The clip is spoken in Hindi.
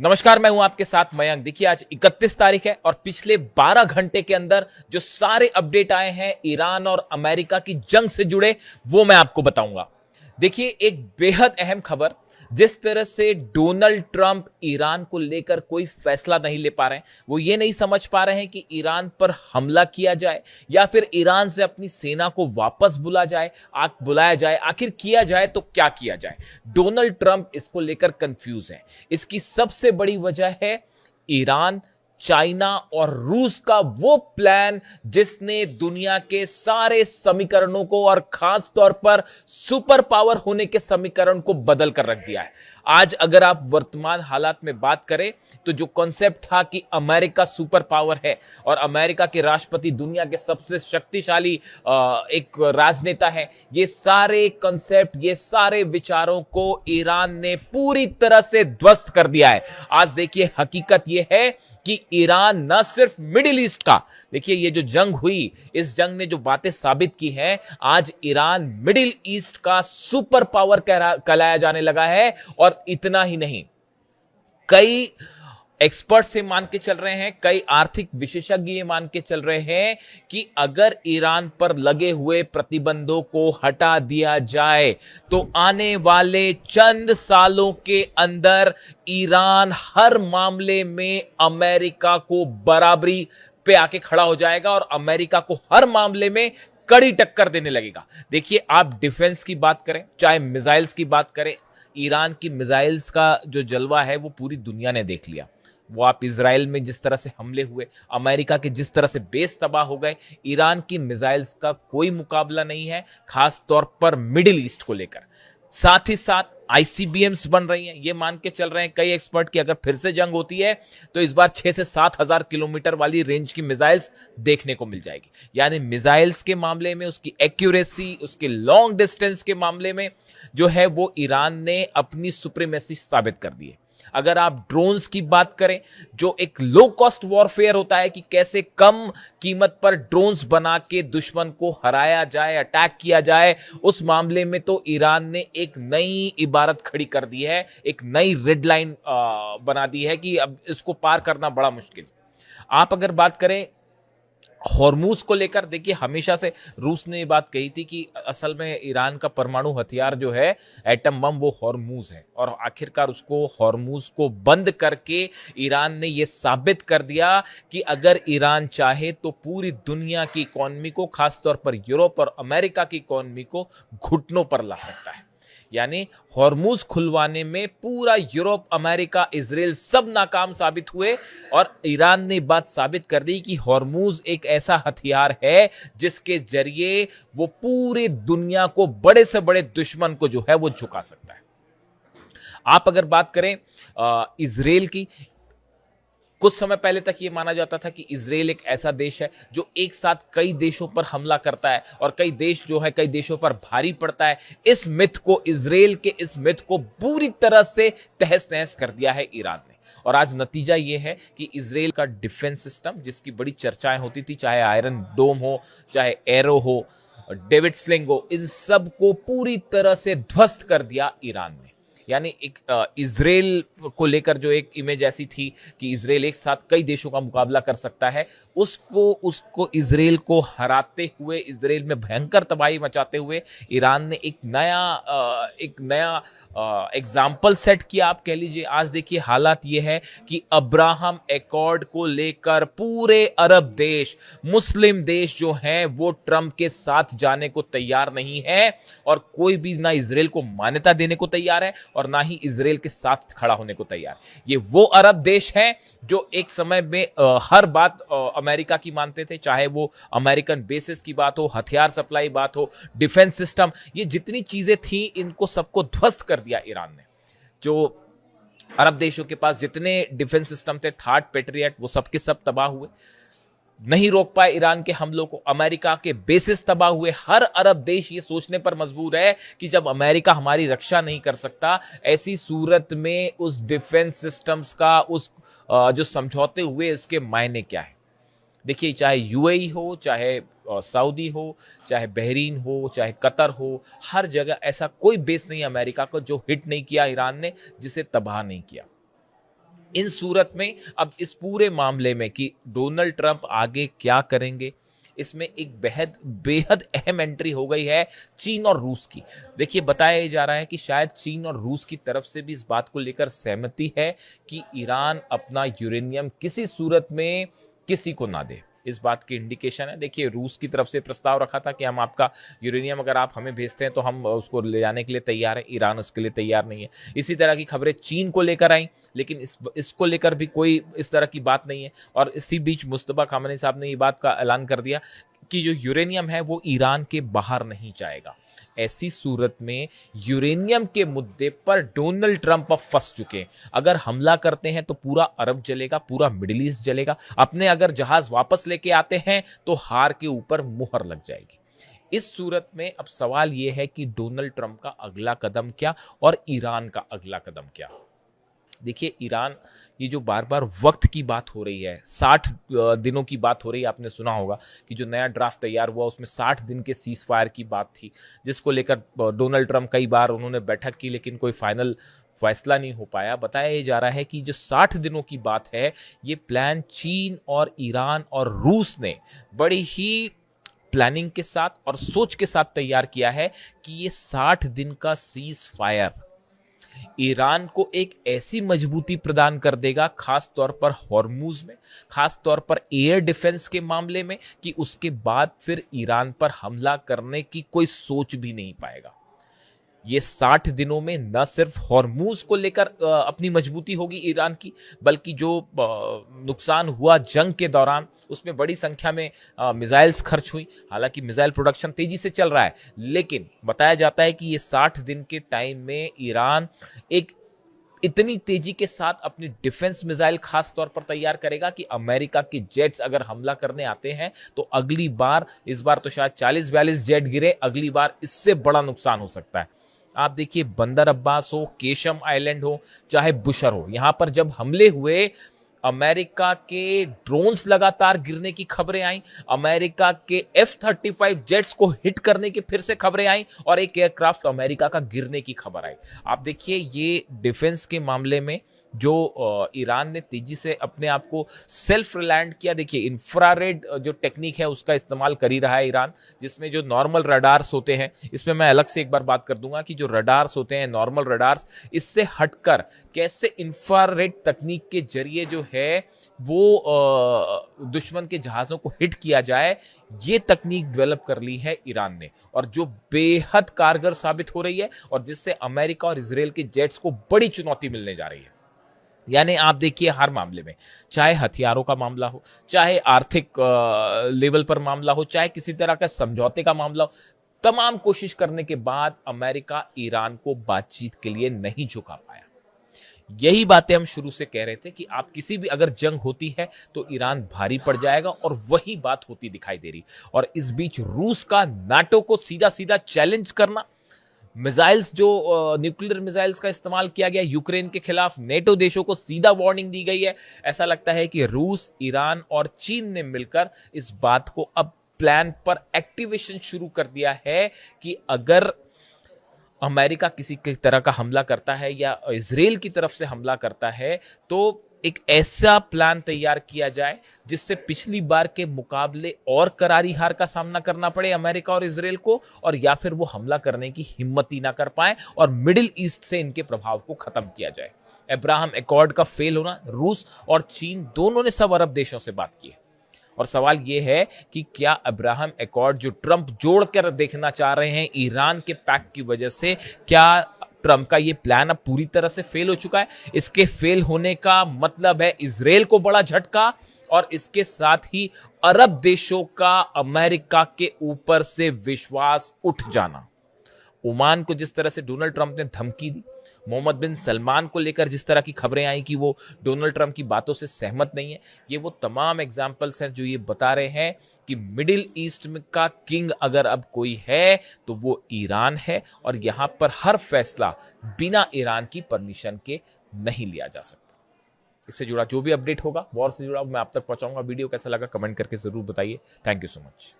नमस्कार, मैं हूं आपके साथ मयंक। देखिए, आज 31 तारीख है और पिछले 12 घंटे के अंदर जो सारे अपडेट आए हैं ईरान और अमेरिका की जंग से जुड़े, वो मैं आपको बताऊंगा। देखिए, एक बेहद अहम खबर। जिस तरह से डोनाल्ड ट्रंप ईरान को लेकर कोई फैसला नहीं ले पा रहे हैं, वो ये नहीं समझ पा रहे हैं कि ईरान पर हमला किया जाए या फिर ईरान से अपनी सेना को वापस बुलाया जाए, आखिर किया जाए तो क्या किया जाए। डोनाल्ड ट्रंप इसको लेकर कंफ्यूज है। इसकी सबसे बड़ी वजह है ईरान, चाइना और रूस का वो प्लान जिसने दुनिया के सारे समीकरणों को और खास तौर पर सुपर पावर होने के समीकरण को बदल कर रख दिया है। आज अगर आप वर्तमान हालात में बात करें तो जो कॉन्सेप्ट था कि अमेरिका सुपर पावर है और अमेरिका के राष्ट्रपति दुनिया के सबसे शक्तिशाली एक राजनेता है, ये सारे कॉन्सेप्ट, ये सारे विचारों को ईरान ने पूरी तरह से ध्वस्त कर दिया है। आज देखिए, हकीकत ये है कि ईरान न सिर्फ मिडिल ईस्ट का, देखिए ये जो जंग हुई, इस जंग ने जो बातें साबित की हैं, आज ईरान मिडिल ईस्ट का सुपर पावर कहलाया जाने लगा है। और इतना ही नहीं, कई एक्सपर्ट से मान के चल रहे हैं, कई आर्थिक विशेषज्ञ ये मान के चल रहे हैं कि अगर ईरान पर लगे हुए प्रतिबंधों को हटा दिया जाए तो आने वाले चंद सालों के अंदर ईरान हर मामले में अमेरिका को बराबरी पे आके खड़ा हो जाएगा और अमेरिका को हर मामले में कड़ी टक्कर देने लगेगा। देखिए, आप डिफेंस की बात करें, चाहे मिसाइल्स की बात करें, ईरान की मिसाइल्स का जो जलवा है वो पूरी दुनिया ने देख लिया। वो आप इजराइल में जिस तरह से हमले हुए, अमेरिका के जिस तरह से बेस तबाह हो गए, ईरान की मिसाइल्स का कोई मुकाबला नहीं है, खास तौर पर मिडिल ईस्ट को लेकर। साथ ही साथ आईसीबीएम्स बन रही हैं। ये मान के चल रहे हैं कई एक्सपर्ट कि अगर फिर से जंग होती है तो इस बार 6 से 7 हजार किलोमीटर वाली रेंज की मिसाइल्स देखने को मिल जाएगी। यानी मिसाइल्स के मामले में उसकी एक्यूरेसी, उसके लॉन्ग डिस्टेंस के मामले में जो है वो ईरान ने अपनी सुप्रीमेसी साबित कर दी है। अगर आप ड्रोन्स की बात करें, जो एक लो कॉस्ट वॉरफेयर होता है कि कैसे कम कीमत पर ड्रोन्स बना के दुश्मन को हराया जाए, अटैक किया जाए, उस मामले में तो ईरान ने एक नई इबारत खड़ी कर दी है, एक नई रेड लाइन बना दी है कि अब इसको पार करना बड़ा मुश्किल। आप अगर बात करें हॉर्मूज को लेकर, देखिए हमेशा से रूस ने ये बात कही थी कि असल में ईरान का परमाणु हथियार जो है, एटम बम, वो हॉर्मूज है। और आखिरकार उसको, हॉर्मूज को बंद करके ईरान ने ये साबित कर दिया कि अगर ईरान चाहे तो पूरी दुनिया की इकोनॉमी को, खासतौर पर यूरोप और अमेरिका की इकोनॉमी को घुटनों पर ला सकता है। यानी हॉर्मूज खुलवाने में पूरा यूरोप, अमेरिका, इजराइल सब नाकाम साबित हुए और ईरान ने बात साबित कर दी कि हॉर्मूज एक ऐसा हथियार है जिसके जरिए वो पूरे दुनिया को, बड़े से बड़े दुश्मन को जो है वो झुका सकता है। आप अगर बात करें इजराइल की, कुछ समय पहले तक ये माना जाता था कि इजराइल एक ऐसा देश है जो एक साथ कई देशों पर हमला करता है और कई देश जो है, कई देशों पर भारी पड़ता है। इस मिथ को, इजराइल के इस मिथ को पूरी तरह से तहस नहस कर दिया है ईरान ने। और आज नतीजा ये है कि इजराइल का डिफेंस सिस्टम, जिसकी बड़ी चर्चाएं होती थी, चाहे आयरन डोम हो, चाहे एरो हो, डेविड स्लिंग हो, इन सब को पूरी तरह से ध्वस्त कर दिया ईरान ने। यानी एक इजराइल को लेकर जो एक इमेज ऐसी थी कि इजराइल एक साथ कई देशों का मुकाबला कर सकता है, उसको इजराइल को हराते हुए, इजराइल में भयंकर तबाही मचाते हुए ईरान ने एक नया एग्जाम्पल सेट किया, आप कह लीजिए। आज देखिए, हालात ये है कि अब्राहम एकॉर्ड को लेकर पूरे अरब देश, मुस्लिम देश जो हैं, वो ट्रंप के साथ जाने को तैयार नहीं है और कोई भी ना इजराइल को मान्यता देने को तैयार है और ना ही इजराइल के साथ खड़ा होने को तैयार। ये वो अरब देश हैं जो एक समय में हर बात अमेरिका की मानते थे, चाहे वो अमेरिकन बेसिस की बात हो, हथियार सप्लाई बात हो, डिफेंस सिस्टम, ये जितनी चीजें थी, इनको सबको ध्वस्त कर दिया ईरान ने। जो अरब देशों के पास जितने डिफेंस सिस्टम थे, थार्ड, पेट्रियट, वो सबके सब तबाह हुए। नहीं रोक पाए ईरान के हमलों को, अमेरिका के बेसिस तबाह हुए। हर अरब देश ये सोचने पर मजबूर है कि जब अमेरिका हमारी रक्षा नहीं कर सकता, ऐसी सूरत में उस डिफेंस सिस्टम्स का, उस जो समझौते हुए, इसके मायने क्या है। देखिए, चाहे यूएई हो, चाहे सऊदी हो, चाहे बहरीन हो, चाहे कतर हो, हर जगह ऐसा कोई बेस नहीं है अमेरिका को जो हिट नहीं किया ईरान ने, जिसे तबाह नहीं किया। इन सूरत में अब इस पूरे मामले में कि डोनाल्ड ट्रंप आगे क्या करेंगे, इसमें एक बेहद बेहद अहम एंट्री हो गई है चीन और रूस की। देखिए, बताया जा रहा है कि शायद चीन और रूस की तरफ से भी इस बात को लेकर सहमति है कि ईरान अपना यूरेनियम किसी सूरत में किसी को ना दे। इस बात की इंडिकेशन है। देखिए, रूस की तरफ से प्रस्ताव रखा था कि हम आपका यूरेनियम अगर आप हमें भेजते हैं तो हम उसको ले जाने के लिए तैयार हैं। ईरान उसके लिए तैयार नहीं है। इसी तरह की खबरें चीन को लेकर आई, लेकिन इसको लेकर भी कोई इस तरह की बात नहीं है। और इसी बीच मुस्तफा खामनेई साहब ने ये बात का ऐलान कर दिया कि जो यूरेनियम है वो ईरान के बाहर नहीं जाएगा। ऐसी सूरत में यूरेनियम के मुद्दे पर डोनाल्ड ट्रंप अब फंस चुके हैं। अगर हमला करते हैं तो पूरा अरब जलेगा, पूरा मिडिल ईस्ट जलेगा। अपने अगर जहाज वापस लेके आते हैं तो हार के ऊपर मुहर लग जाएगी। इस सूरत में अब सवाल यह है कि डोनाल्ड ट्रंप का अगला कदम क्या और ईरान का अगला कदम क्या। देखिए, ईरान, ये जो बार बार वक्त की बात हो रही है, 60 दिनों की बात हो रही है। आपने सुना होगा कि जो नया ड्राफ्ट तैयार हुआ उसमें 60 दिन के सीज फायर की बात थी, जिसको लेकर डोनाल्ड ट्रंप कई बार उन्होंने बैठक की, लेकिन कोई फाइनल फैसला नहीं हो पाया। बताया जा रहा है कि जो 60 दिनों की बात है, ये प्लान चीन और ईरान और रूस ने बड़ी ही प्लानिंग के साथ और सोच के साथ तैयार किया है कि ये 60 दिन का सीज फायर ईरान को एक ऐसी मजबूती प्रदान कर देगा, खास तौर पर हॉर्मुज में, खास तौर पर एयर डिफेंस के मामले में, कि उसके बाद फिर ईरान पर हमला करने की कोई सोच भी नहीं पाएगा। ये 60 दिनों में न सिर्फ हॉर्मुज को लेकर अपनी मजबूती होगी ईरान की, बल्कि जो नुकसान हुआ जंग के दौरान उसमें बड़ी संख्या में मिसाइल्स खर्च हुई। हालांकि मिसाइल प्रोडक्शन तेजी से चल रहा है, लेकिन बताया जाता है कि ये 60 दिन के टाइम में ईरान एक इतनी तेजी के साथ अपनी डिफेंस मिसाइल खास तौर पर तैयार करेगा कि अमेरिका के जेट्स अगर हमला करने आते हैं तो अगली बार, इस बार तो शायद 40-42 जेट गिरे, अगली बार इससे बड़ा नुकसान हो सकता है। आप देखिए, बंदर अब्बास हो, केशम आइलैंड हो, चाहे बुशर हो, यहां पर जब हमले हुए, अमेरिका के ड्रोन्स लगातार गिरने की खबरें आई, अमेरिका के F-35 जेट्स को हिट करने की फिर से खबरें आई और एक एयरक्राफ्ट अमेरिका का गिरने की खबर आई। आप देखिए, ये डिफेंस के मामले में जो ईरान ने तेजी से अपने आप को सेल्फ रिलायंट किया। देखिए, इंफ्रारेड जो टेक्निक है उसका इस्तेमाल कर ही रहा है ईरान, जिसमें जो नॉर्मल रडार्स होते हैं, इसमें मैं अलग से एक बार बात कर दूंगा कि जो रडार्स होते हैं, नॉर्मल रडार्स, इससे हटकर कैसे इंफ्रारेड तकनीक के जरिए जो है वो दुश्मन के जहाजों को हिट किया जाए, ये तकनीक डेवलप कर ली है ईरान ने, और जो बेहद कारगर साबित हो रही है और जिससे अमेरिका और इजराइल के जेट्स को बड़ी चुनौती मिलने जा रही है। यानी आप देखिए, हर मामले में, चाहे हथियारों का मामला हो, चाहे आर्थिक लेवल पर मामला हो, चाहे किसी तरह का समझौते का मामला हो, तमाम कोशिश करने के बाद अमेरिका ईरान को बातचीत के लिए नहीं झुका पाया। यही बातें हम शुरू से कह रहे थे कि आप किसी भी अगर जंग होती है तो ईरान भारी पड़ जाएगा, और वही बात होती दिखाई दे रही। और इस बीच रूस का नाटो को सीधा सीधा चैलेंज करना, मिसाइल्स जो न्यूक्लियर मिसाइल्स का इस्तेमाल किया गया यूक्रेन के खिलाफ, नेटो देशों को सीधा वार्निंग दी गई है। ऐसा लगता है कि रूस, ईरान और चीन ने मिलकर इस बात को अब प्लान पर एक्टिवेशन शुरू कर दिया है कि अगर अमेरिका किसी की तरह का हमला करता है या इजराइल की तरफ से हमला करता है, तो एक ऐसा प्लान तैयार किया जाए जिससे पिछली बार के मुकाबले और करारी हार का सामना करना पड़े अमेरिका और इजराइल को, और या फिर वो हमला करने की हिम्मत ही ना कर पाए और मिडिल ईस्ट से इनके प्रभाव को खत्म किया जाए। अब्राहम एकॉर्ड का फेल होना, रूस और चीन दोनों ने सब अरब देशों से बात की है, और सवाल यह है कि क्या अब्राहम एकॉर्ड जो ट्रंप जोड़कर देखना चाह रहे हैं ईरान के पैक की वजह से, क्या ट्रंप का ये प्लान अब पूरी तरह से फेल हो चुका है? इसके फेल होने का मतलब है इजराइल को बड़ा झटका, और इसके साथ ही अरब देशों का अमेरिका के ऊपर से विश्वास उठ जाना। ओमान को जिस तरह से डोनाल्ड ट्रंप ने धमकी दी, मोहम्मद बिन सलमान को लेकर जिस तरह की खबरें आई कि वो डोनाल्ड ट्रंप की बातों से सहमत नहीं है, ये वो तमाम एग्जाम्पल्स हैं जो ये बता रहे हैं कि मिडिल ईस्ट में का किंग अगर अब कोई है तो वो ईरान है, और यहां पर हर फैसला बिना ईरान की परमिशन के नहीं लिया जा सकता। इससे जुड़ा जो भी अपडेट होगा, वॉर से जुड़ा, मैं आप तक पहुंचाऊंगा। वीडियो कैसा लगा कमेंट करके जरूर बताइए। Thank you so much.